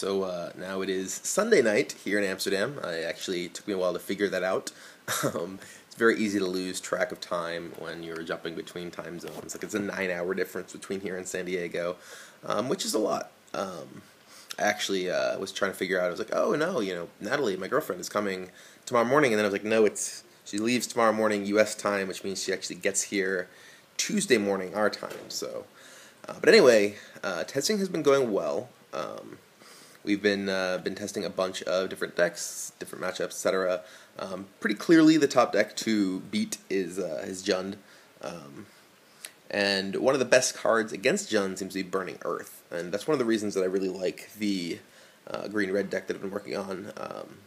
Now it is Sunday night here in Amsterdam. It took me a while to figure that out. It's very easy to lose track of time when you're jumping between time zones. Like it's a 9-hour difference between here and San Diego, which is a lot. I was trying to figure out. I was like, oh no, Natalie, my girlfriend, is coming tomorrow morning, and then I was like, no, she leaves tomorrow morning U.S. time, which means she actually gets here Tuesday morning our time. But anyway, testing has been going well. We've been testing a bunch of different decks, different matchups, etc. Pretty clearly, the top deck to beat is Jund, and one of the best cards against Jund seems to be Burning Earth, and that's one of the reasons that I really like the green-red deck that I've been working on.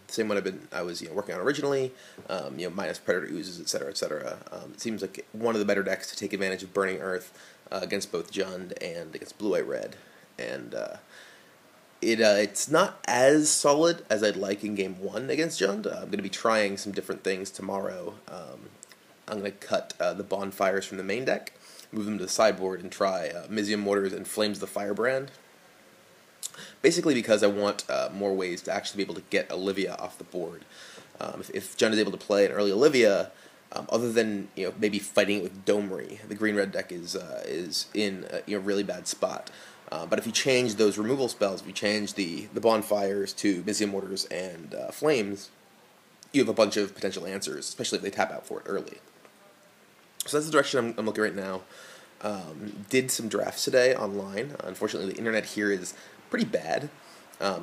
The same one I was working on originally, minus Predator Oozes, etc., etc. It seems like one of the better decks to take advantage of Burning Earth against both Jund and against Blue-Eye Red, and it's not as solid as I'd like in Game 1 against Jund. I'm going to be trying some different things tomorrow. I'm going to cut the Bonfires from the main deck, move them to the sideboard, and try Mizium Mortars and Flames of the Firebrand. Basically because I want more ways to actually be able to get Olivia off the board. If Jund is able to play an early Olivia, other than maybe fighting it with Domery, the green-red deck is in a really bad spot. But if you change those removal spells, if you change the Bonfires to Mizium Mortars and Flames, you have a bunch of potential answers, especially if they tap out for it early. So that's the direction I'm looking right now. Did some drafts today online. Unfortunately, the internet here is pretty bad.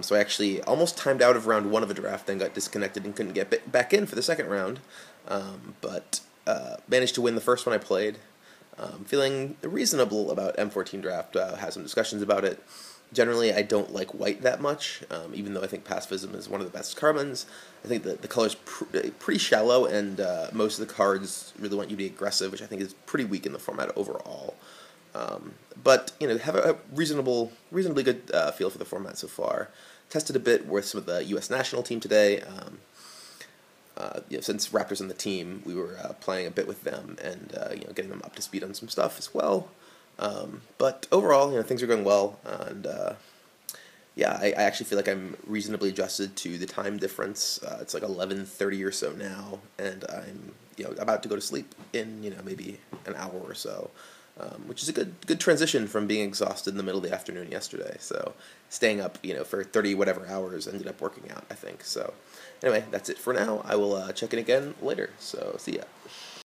So I actually almost timed out of round 1 of a draft, then got disconnected and couldn't get back in for the second round. But managed to win the first one I played. Feeling reasonable about M14 draft. Had some discussions about it. Generally, I don't like white that much, even though I think pacifism is one of the best carbons. I think that the color's pretty shallow, and most of the cards really want you to be aggressive, which I think is pretty weak in the format overall. But have a reasonably good feel for the format so far. Tested a bit with some of the U.S. national team today. Since Raptors on the team, we were playing a bit with them and getting them up to speed on some stuff as well. But overall, things are going well, and I actually feel like I'm reasonably adjusted to the time difference. It's like 11:30 or so now, and I'm about to go to sleep in maybe an hour or so, which is a good transition from being exhausted in the middle of the afternoon yesterday. So staying up for 30 whatever hours ended up working out, I think. So anyway, that's it for now. I will check in again later. So see ya.